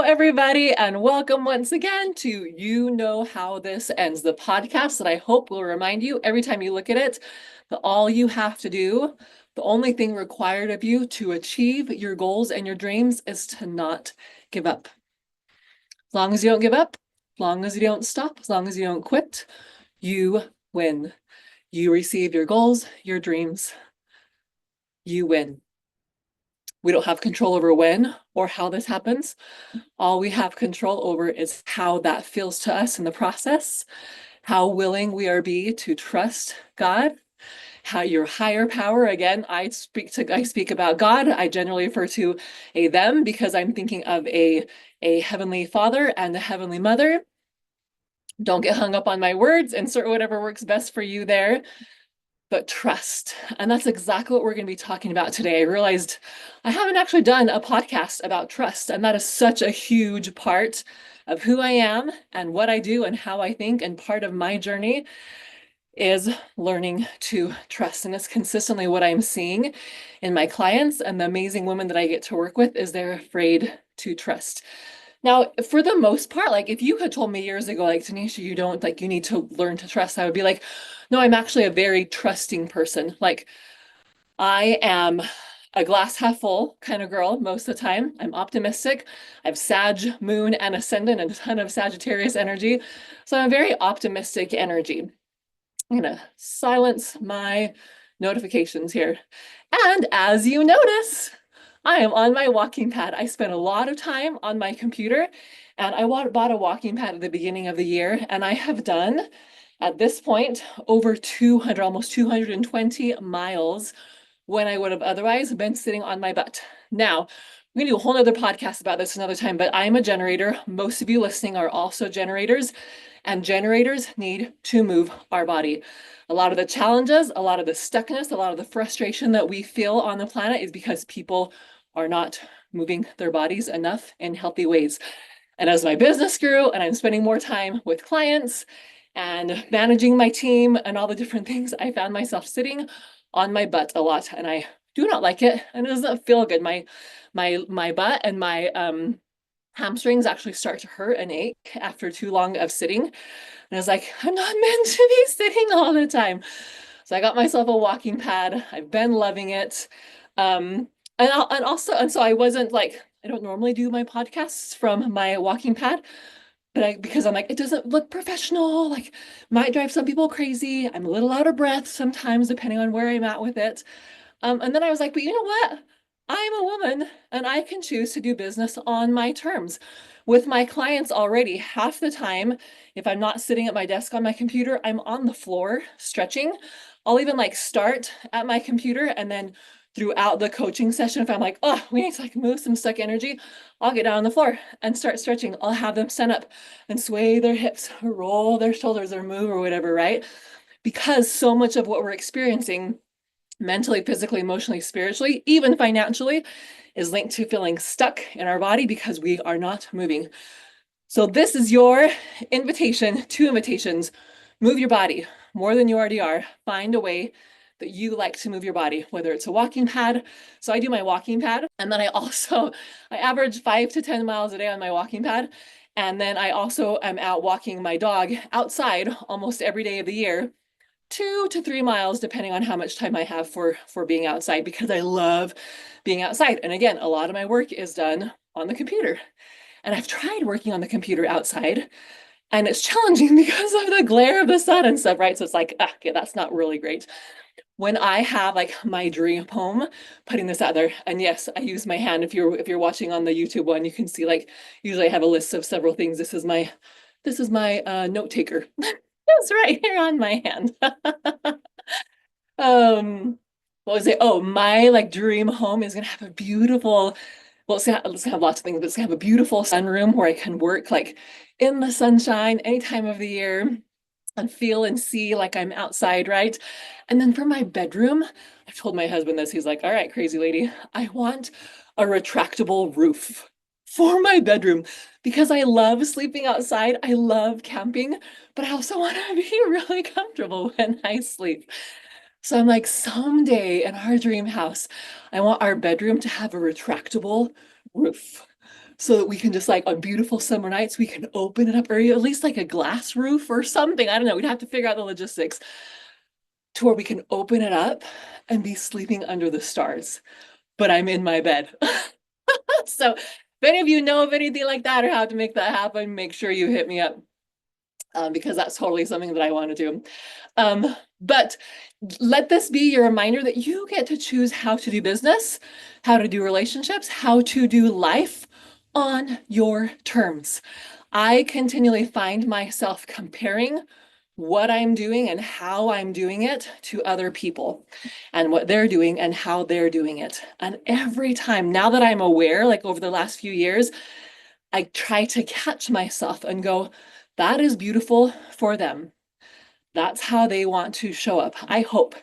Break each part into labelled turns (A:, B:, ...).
A: everybody, and welcome once again to You Know How This Ends, the podcast that I hope will remind you every time you look at it that all you have to do, the only thing required of you to achieve your goals and your dreams is to not give up. As long as you don't give up, as long as you don't stop, as long as you don't quit, you win. You receive your goals, your dreams, you win. We don't have control over when or how this happens. All we have control over is how that feels to us in the process, how willing we are to trust God, how your higher power, again, I speak about God. I generally refer to a them because I'm thinking of a heavenly father and a heavenly mother. Don't get hung up on my words, insert whatever works best for you there. But trust. And that's exactly what we're going to be talking about today. I realized I haven't actually done a podcast about trust, and that is such a huge part of who I am and what I do and how I think. And part of my journey is learning to trust. And it's consistently what I'm seeing in my clients and the amazing women that I get to work with is they're afraid to trust. Now, for the most part, like if you had told me years ago, like Tanisha, you don't like you need to learn to trust, I would be like, no, I'm actually a very trusting person. Like I am a glass half full kind of girl most of the time. I'm optimistic. I have Sag, Moon, and Ascendant, and a ton of Sagittarius energy. So I'm a very optimistic energy. I'm gonna silence my notifications here. And as you notice, I am on my walking pad. I spent a lot of time on my computer and I bought a walking pad at the beginning of the year and I have done at this point over 200, almost 220 miles when I would have otherwise been sitting on my butt. Now, we're gonna do a whole other podcast about this another time, but I'm a generator. Most of you listening are also generators, and generators need to move our body. A lot of the challenges, a lot of the stuckness, a lot of the frustration that we feel on the planet is because people are not moving their bodies enough in healthy ways. And as my business grew and I'm spending more time with clients and managing my team and all the different things, I found myself sitting on my butt a lot and I do not like it and it doesn't feel good. My butt and my hamstrings actually start to hurt and ache after too long of sitting. And I was like, I'm not meant to be sitting all the time. So I got myself a walking pad. I've been loving it. And so I wasn't like, I don't normally do my podcasts from my walking pad, but because I'm like, it doesn't look professional, like might drive some people crazy. I'm a little out of breath sometimes, depending on where I'm at with it. And then I was like, but you know what? I'm a woman and I can choose to do business on my terms. With my clients already, half the time, if I'm not sitting at my desk on my computer, I'm on the floor stretching. I'll even like start at my computer and then throughout the coaching session, if I'm like, oh, we need to like move some stuck energy, I'll get down on the floor and start stretching. I'll have them stand up and sway their hips, roll their shoulders or move or whatever, right? Because so much of what we're experiencing mentally, physically, emotionally, spiritually, even financially, is linked to feeling stuck in our body because we are not moving. So this is your invitation, two invitations. Move your body more than you already are. Find a way that you like to move your body, whether it's a walking pad. So I do my walking pad, and then I average 5 to 10 miles a day on my walking pad. And then I also am out walking my dog outside almost every day of the year, 2 to 3 miles, depending on how much time I have for being outside, because I love being outside. And again, a lot of my work is done on the computer. And I've tried working on the computer outside, and it's challenging because of the glare of the sun and stuff, right? So it's like, okay, that's not really great. When I have like my dream home, putting this out there, and yes, I use my hand. If you're watching on the YouTube one, you can see like usually I have a list of several things. This is my note taker. It's right here on my hand. What was it? Oh, my like dream home is gonna have a beautiful, well, it's gonna have lots of things, but it's gonna have a beautiful sunroom where I can work like in the sunshine any time of the year and feel and see like I'm outside, right? And then for my bedroom, I've told my husband this. He's like, all right, crazy lady, I want a retractable roof for my bedroom because I love sleeping outside. I love camping, but I also want to be really comfortable when I sleep. So I'm like, someday in our dream house, I want our bedroom to have a retractable roof. so that we can just like on beautiful summer nights, we can open it up, or at least like a glass roof or something. I don't know. We'd have to figure out the logistics to where we can open it up and be sleeping under the stars. But I'm in my bed. So if any of you know of anything like that or how to make that happen, make sure you hit me up. Because that's totally something that I want to do. But let this be your reminder that you get to choose how to do business, how to do relationships, how to do life on your terms. I continually find myself comparing what I'm doing and how I'm doing it to other people and what they're doing and how they're doing it. And every time, now that I'm aware, like over the last few years, I try to catch myself and go, that is beautiful for them. That's how they want to show up. I hope.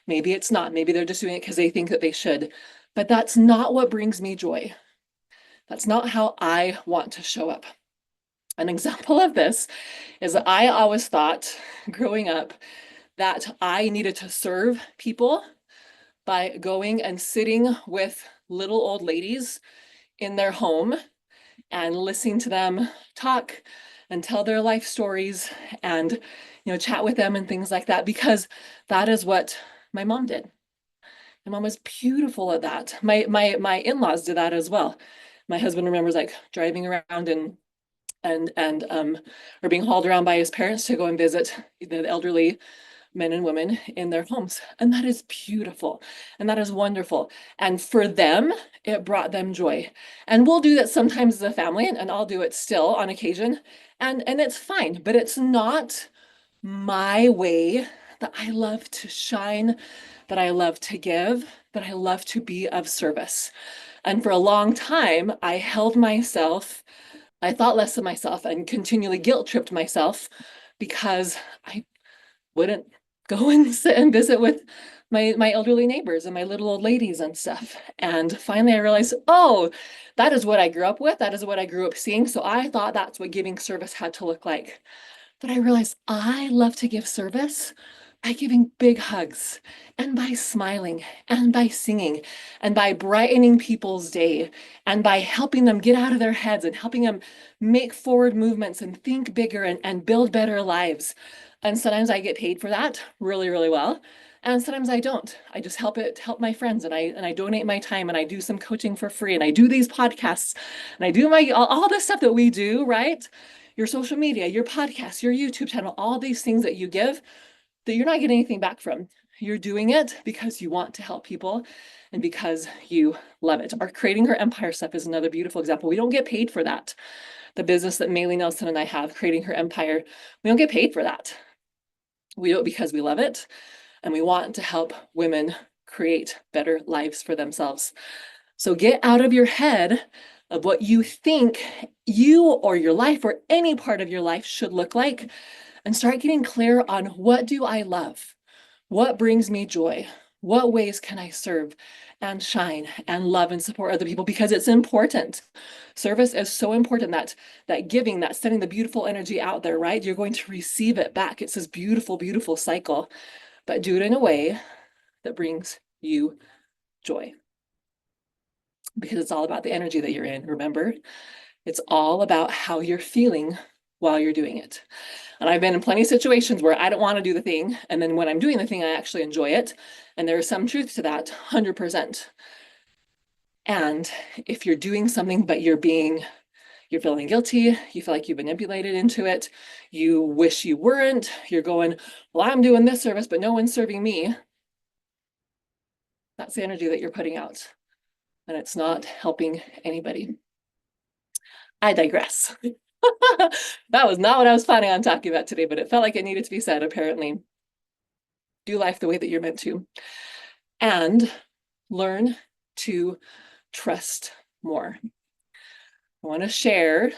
A: Maybe it's not. Maybe they're just doing it because they think that they should. But that's not what brings me joy. That's not how I want to show up. An example of this is that I always thought growing up that I needed to serve people by going and sitting with little old ladies in their home and listening to them talk and tell their life stories and chat with them and things like that, because that is what my mom did. My mom was beautiful at that. My in-laws did that as well. My husband remembers like driving around and or being hauled around by his parents to go and visit the elderly men and women in their homes. And that is beautiful. And that is wonderful. And for them, it brought them joy. And we'll do that sometimes as a family, and I'll do it still on occasion. And it's fine, but it's not my way that I love to shine, that I love to give, that I love to be of service. And for a long time, I held myself, I thought less of myself and continually guilt tripped myself because I wouldn't go and sit and visit with my elderly neighbors and my little old ladies and stuff. And finally I realized, oh, that is what I grew up with. That is what I grew up seeing. So I thought that's what giving service had to look like. But I realized I love to give service by giving big hugs and by smiling and by singing and by brightening people's day and by helping them get out of their heads and helping them make forward movements and think bigger and build better lives. And sometimes I get paid for that really, really well. And sometimes I don't. I just help my friends, and I donate my time, and I do some coaching for free, and I do these podcasts, and I do all this stuff that we do, right? Your social media, your podcast, your YouTube channel, all these things that you give that you're not getting anything back from. You're doing it because you want to help people and because you love it. Our Creating Her Empire stuff is another beautiful example. We don't get paid for that. The business that Maylee Nelson and I have, Creating Her Empire, we don't get paid for that. We do it because we love it and we want to help women create better lives for themselves. So get out of your head of what you think you or your life or any part of your life should look like, and start getting clear on, what do I love? What brings me joy? What ways can I serve and shine and love and support other people? Because it's important. Service is so important, that giving, that sending the beautiful energy out there, right? You're going to receive it back. It's this beautiful, beautiful cycle, but do it in a way that brings you joy. Because it's all about the energy that you're in, remember? It's all about how you're feeling while you're doing it. And I've been in plenty of situations where I don't want to do the thing, and then when I'm doing the thing, I actually enjoy it. And there is some truth to that, 100%. And if you're doing something, but you're feeling guilty, you feel like you've been manipulated into it, you wish you weren't, you're going, well, I'm doing this service, but no one's serving me. That's the energy that you're putting out, and it's not helping anybody. I digress. That was not what I was planning on talking about today, but it felt like it needed to be said, apparently. Do life the way that you're meant to. And learn to trust more. I want to share,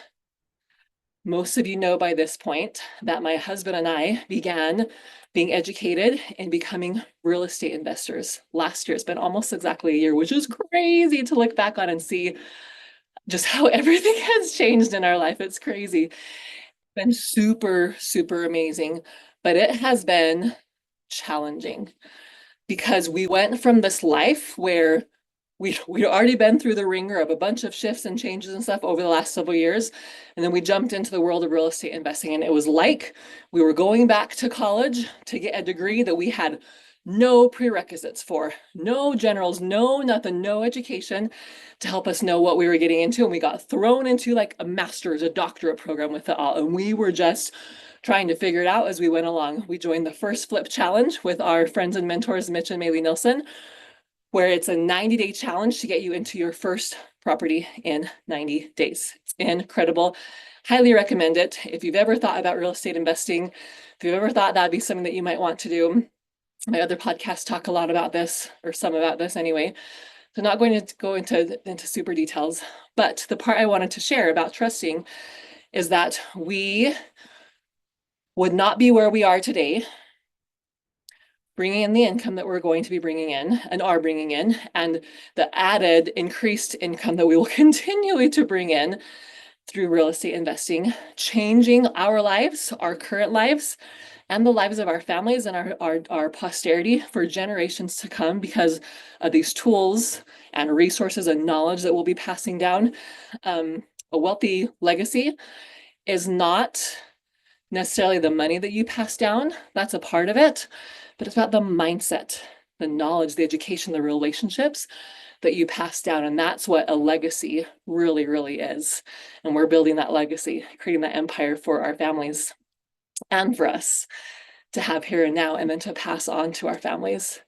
A: most of you know by this point that my husband and I began being educated and becoming real estate investors last year. It's been almost exactly a year, which is crazy to look back on and see just how everything has changed in our life. It's crazy. It's been super, super amazing, but it has been challenging because we went from this life where we'd already been through the ringer of a bunch of shifts and changes and stuff over the last several years. And then we jumped into the world of real estate investing. And it was like we were going back to college to get a degree that we had no prerequisites for, no generals, no nothing, no education to help us know what we were getting into. And we got thrown into like a master's, a doctorate program with it all. And we were just trying to figure it out as we went along. We joined the First Flip Challenge with our friends and mentors, Mitch and Maylee Nilsson, where it's a 90-day challenge to get you into your first property in 90 days. It's incredible. Highly recommend it. If you've ever thought about real estate investing, if you've ever thought that'd be something that you might want to do, my other podcasts talk a lot about this, or some about this anyway. So not going to go into super details, but the part I wanted to share about trusting is that we would not be where we are today bringing in the income that we're going to be bringing in and are bringing in, and the added increased income that we will continue to bring in through real estate investing, changing our lives, our current lives, and the lives of our families and our posterity for generations to come because of these tools and resources and knowledge that we'll be passing down. A wealthy legacy is not necessarily the money that you pass down. That's a part of it, but it's about the mindset, the knowledge, the education, the relationships that you pass down. And that's what a legacy really, really is. And we're building that legacy, creating that empire for our families and for us to have here and now, and then to pass on to our families.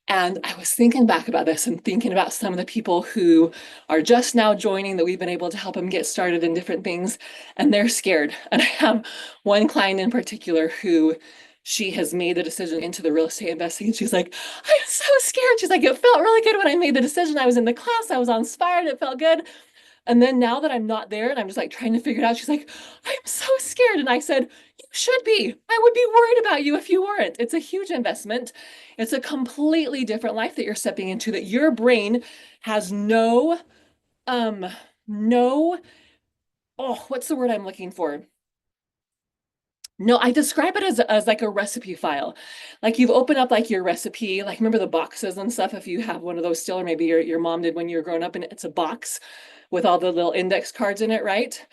A: And I was thinking back about this and thinking about some of the people who are just now joining that we've been able to help them get started in different things, and they're scared. And I have one client in particular who she has made the decision into the real estate investing. And she's like, I'm so scared. She's like, it felt really good when I made the decision. I was in the class, I was inspired, it felt good. And then now that I'm not there and I'm just like trying to figure it out, she's like, I'm so scared. And I said, you should be. I would be worried about you if you weren't. It's a huge investment. It's a completely different life that you're stepping into, that your brain has no, what's the word I'm looking for? No, I describe it as like a recipe file. Like you've opened up like your recipe, like remember the boxes and stuff, if you have one of those still, or maybe your mom did when you were growing up, and it's a box with all the little index cards in it, right?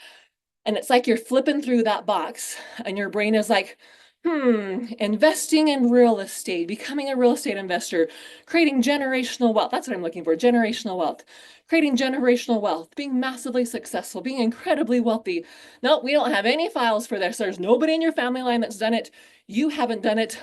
A: And it's like you're flipping through that box and your brain is like, investing in real estate, becoming a real estate investor, creating generational wealth. That's what I'm looking for, generational wealth. Creating generational wealth, being massively successful, being incredibly wealthy. No, we don't have any files for this. There's nobody in your family line that's done it. You haven't done it.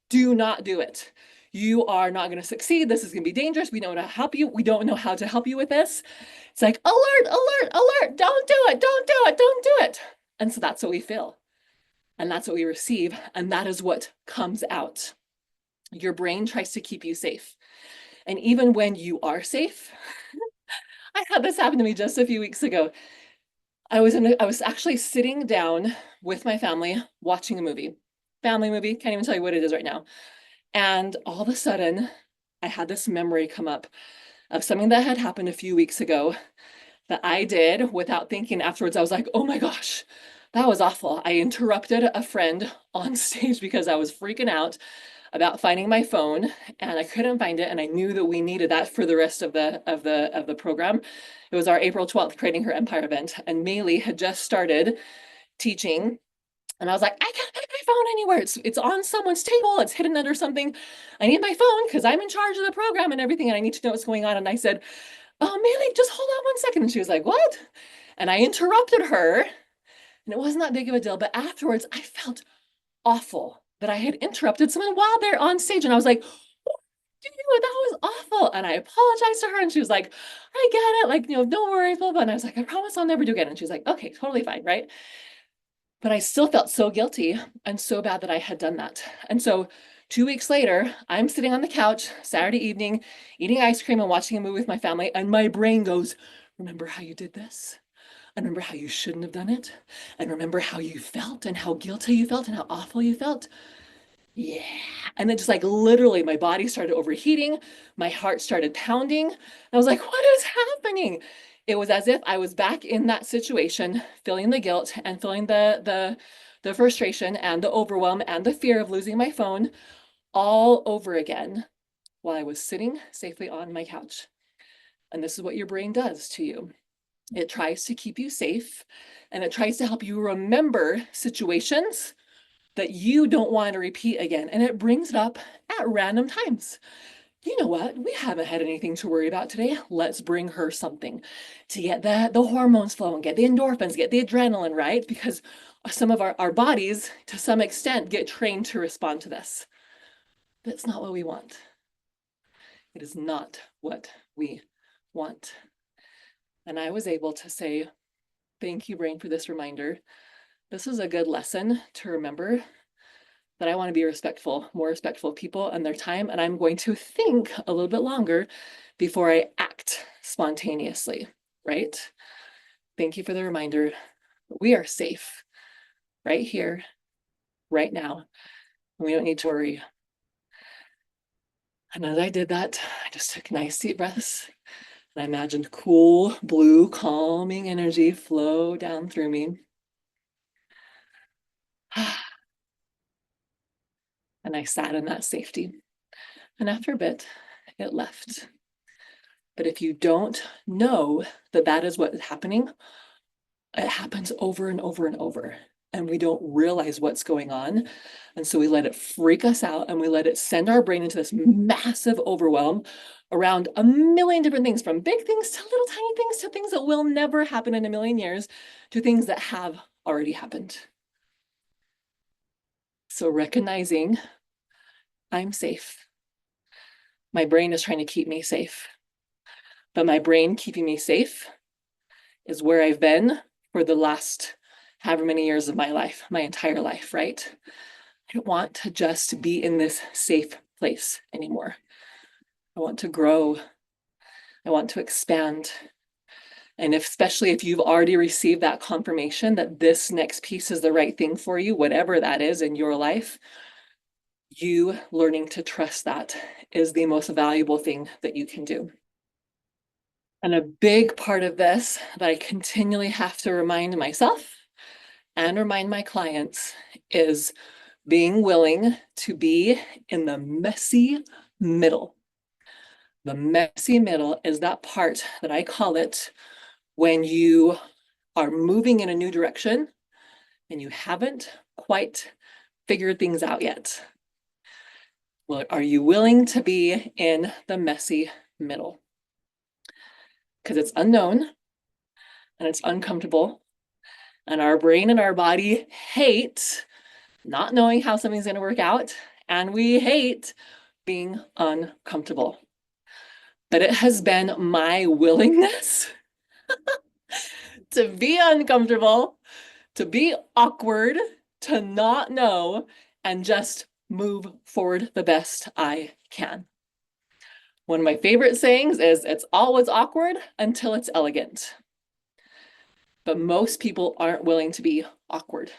A: Do not do it. You are not going to succeed. This is going to be dangerous. We don't know how to help you. We don't know how to help you with this. It's like, alert, alert, alert. Don't do it. Don't do it. Don't do it. And so that's what we feel. And that's what we receive. And that is what comes out. Your brain tries to keep you safe. And even when you are safe, I had this happen to me just a few weeks ago. I was actually sitting down with my family watching a movie. Family movie, can't even tell you what it is right now. And all of a sudden, I had this memory come up of something that had happened a few weeks ago that I did without thinking. Afterwards, I was like, oh my gosh, that was awful. I interrupted a friend on stage because I was freaking out about finding my phone and I couldn't find it. And I knew that we needed that for the rest of the program. It was our April 12th Creating Her Empire event. And Maylee had just started teaching. And I was like, I can't find my phone anywhere. It's on someone's table. It's hidden under something. I need my phone because I'm in charge of the program and everything. And I need to know what's going on. And I said, oh, Maylee, just hold on 1 second. And she was like, what? And I interrupted her. And it wasn't that big of a deal. But afterwards, I felt awful that I had interrupted someone while they're on stage. And I was like, that was awful. And I apologized to her. And she was like, I get it. Like, no worries, blah, blah. And I was like, I promise I'll never do again. And she's like, okay, totally fine, right? But I still felt so guilty and so bad that I had done that. And so 2 weeks later, I'm sitting on the couch Saturday evening, eating ice cream and watching a movie with my family. And my brain goes, remember how you did this? And remember how you shouldn't have done it? And remember how you felt and how guilty you felt and how awful you felt? Yeah. And then just like literally my body started overheating. My heart started pounding. I was like, what is happening? It was as if I was back in that situation, feeling the guilt and feeling the frustration and the overwhelm and the fear of losing my phone all over again while I was sitting safely on my couch. And this is what your brain does to you. It tries to keep you safe, and it tries to help you remember situations that you don't want to repeat again. And it brings it up at random times. You know what? We haven't had anything to worry about today. Let's bring her something to get the hormones flowing, get the endorphins, get the adrenaline, right? Because some of our bodies, to some extent, get trained to respond to this. That's not what we want. It is not what we want. And I was able to say, thank you, brain, for this reminder. This is a good lesson to remember that I want to be respectful, more respectful of people and their time. And I'm going to think a little bit longer before I act spontaneously, right? Thank you for the reminder. We are safe right here, right now. And we don't need to worry. And as I did that, I just took nice deep breaths. And I imagined cool, blue, calming energy flow down through me. And I sat in that safety. And after a bit, it left. But if you don't know that that is what is happening, it happens over and over and over. And we don't realize what's going on. And so we let it freak us out and we let it send our brain into this massive overwhelm around a million different things, from big things to little tiny things to things that will never happen in a million years to things that have already happened. So recognizing I'm safe. My brain is trying to keep me safe. But my brain keeping me safe is where I've been for the last however many years of my life, my entire life, right? I don't want to just be in this safe place anymore. I want to grow. I want to expand. And especially if you've already received that confirmation that this next piece is the right thing for you, whatever that is in your life, you learning to trust that is the most valuable thing that you can do. And a big part of this that I continually have to remind myself and remind my clients is being willing to be in the messy middle. The messy middle is that part that I call it when you are moving in a new direction and you haven't quite figured things out yet. Well, are you willing to be in the messy middle? Because it's unknown and it's uncomfortable. And our brain and our body hate not knowing how something's going to work out. And we hate being uncomfortable. But it has been my willingness to be uncomfortable, to be awkward, to not know, and just move forward the best I can. One of my favorite sayings is, it's always awkward until it's elegant. But most people aren't willing to be awkward.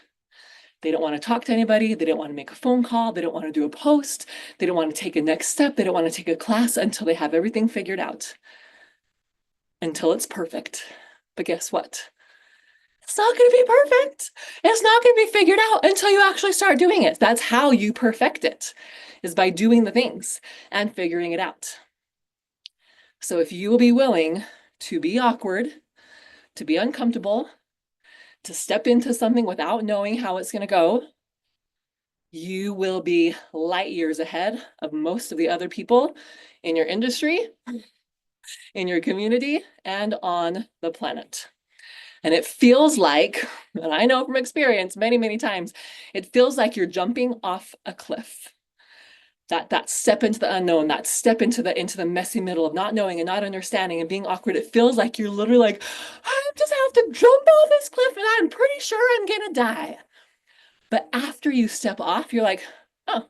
A: They don't want to talk to anybody. They don't want to make a phone call. They don't want to do a post. They don't want to take a next step. They don't want to take a class until they have everything figured out, until it's perfect. But guess what? It's not going to be perfect. It's not going to be figured out until you actually start doing it. That's how you perfect it, is by doing the things and figuring it out. So if you will be willing to be awkward, to be uncomfortable, to step into something without knowing how it's going to go, you will be light years ahead of most of the other people in your industry, in your community, and on the planet. And it feels like, and I know from experience many, many times, it feels like you're jumping off a cliff. That step into the unknown, that step into the messy middle of not knowing and not understanding and being awkward. It feels like you're literally like, I just have to jump off this cliff and I'm pretty sure I'm gonna die. But after you step off, you're like, oh,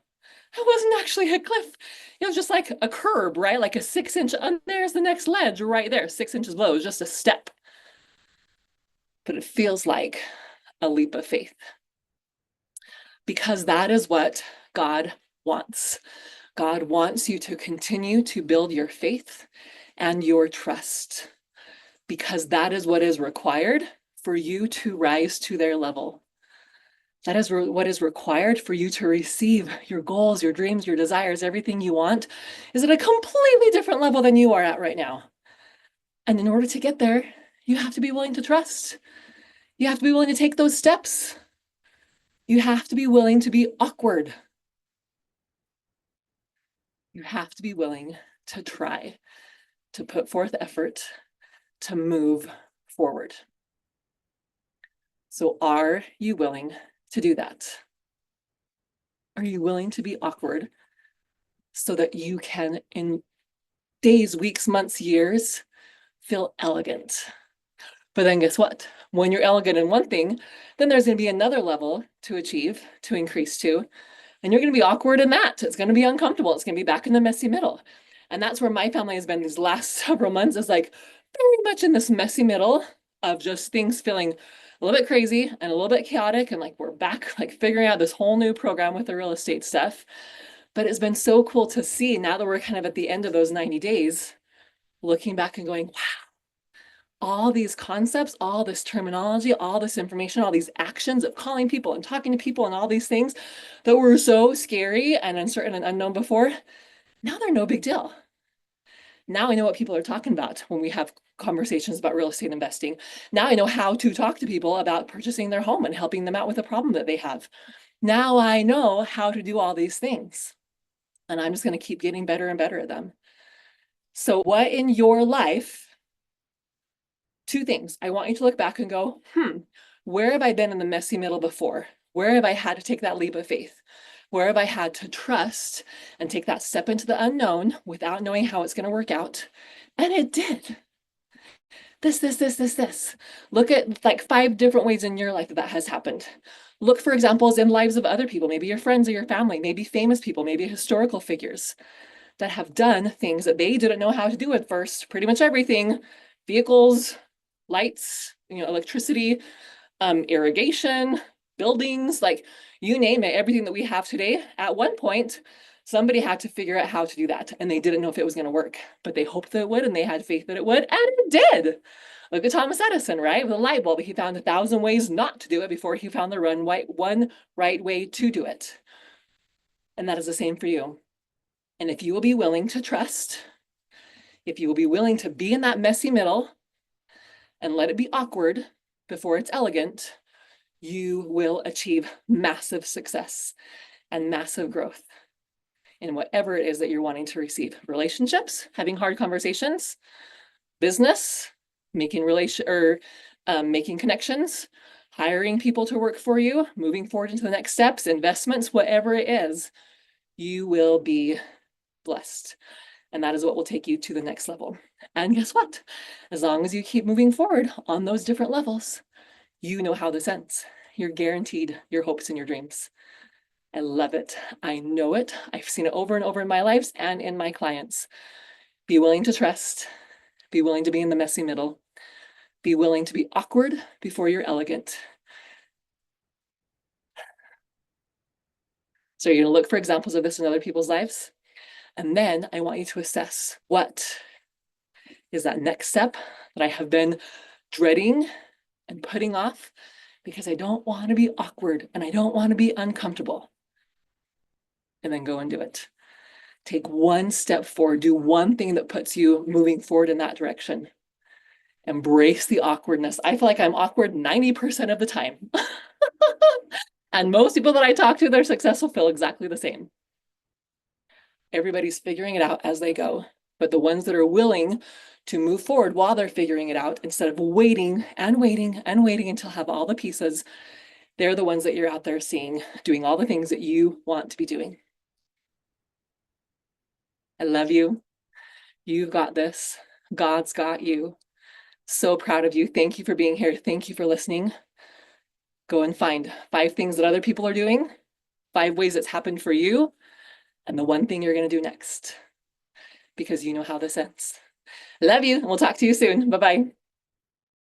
A: that wasn't actually a cliff. It was just like a curb, right? Like a 6-inch, and there's the next ledge right there, 6 inches below, is just a step. But it feels like a leap of faith. Because that is what God wants. God wants you to continue to build your faith and your trust, because that is what is required for you to rise to their level. That is what is required for you to receive your goals, your dreams, your desires, everything you want is at a completely different level than you are at right now. And in order to get there, you have to be willing to trust. You have to be willing to take those steps. You have to be willing to be awkward. You have to be willing to try, to put forth effort, to move forward. So are you willing to do that? Are you willing to be awkward so that you can, in days, weeks, months, years, feel elegant? But then guess what? When you're elegant in one thing, then there's going to be another level to achieve, to increase to, and you're going to be awkward in that. It's going to be uncomfortable. It's going to be back in the messy middle. And that's where my family has been these last several months, is like very much in this messy middle of just things feeling a little bit crazy and a little bit chaotic. And like we're back, like figuring out this whole new program with the real estate stuff. But it's been so cool to see now that we're kind of at the end of those 90 days, looking back and going, wow, all these concepts, all this terminology, all this information, all these actions of calling people and talking to people and all these things that were so scary and uncertain and unknown before, now they're no big deal. Now I know what people are talking about when we have conversations about real estate investing. Now I know how to talk to people about purchasing their home and helping them out with a problem that they have. Now I know how to do all these things. And I'm just going to keep getting better and better at them. So what in your life, two things. I want you to look back and go, where have I been in the messy middle before? Where have I had to take that leap of faith? Where have I had to trust and take that step into the unknown without knowing how it's going to work out? And it did. This. Look at like 5 different ways in your life that has happened. Look for examples in lives of other people, maybe your friends or your family, maybe famous people, maybe historical figures that have done things that they didn't know how to do at first. Pretty much everything, vehicles, lights, electricity, irrigation, buildings, like you name it, everything that we have today, at one point, somebody had to figure out how to do that. And they didn't know if it was going to work, but they hoped that it would, and they had faith that it would, and it did. Look at Thomas Edison, right? With a light bulb, he found 1,000 ways not to do it before he found the one right way to do it. And that is the same for you. And if you will be willing to trust, if you will be willing to be in that messy middle and let it be awkward before it's elegant, you will achieve massive success and massive growth in whatever it is that you're wanting to receive. Relationships, having hard conversations, business, making connections, hiring people to work for you, moving forward into the next steps, investments, whatever it is, you will be blessed. And that is what will take you to the next level. And guess what? As long as you keep moving forward on those different levels, you know how this ends. You're guaranteed your hopes and your dreams. I love it. I know it. I've seen it over and over in my lives and in my clients. Be willing to trust. Be willing to be in the messy middle. Be willing to be awkward before you're elegant. So you're going to look for examples of this in other people's lives. And then I want you to assess, what is that next step that I have been dreading and putting off because I don't want to be awkward and I don't want to be uncomfortable. And then go and do it. Take one step forward, do one thing that puts you moving forward in that direction. Embrace the awkwardness. I feel like I'm awkward 90% of the time. And most people that I talk to, they're successful, feel exactly the same. Everybody's figuring it out as they go. But the ones that are willing to move forward while they're figuring it out, instead of waiting until have all the pieces, they're the ones that you're out there seeing, doing all the things that you want to be doing. I love you. You've got this. God's got you. So proud of you. Thank you for being here. Thank you for listening. Go and find 5 things that other people are doing, 5 ways it's happened for you, and the one thing you're going to do next, because you know how this ends. Love you. And we'll talk to you soon. Bye-bye.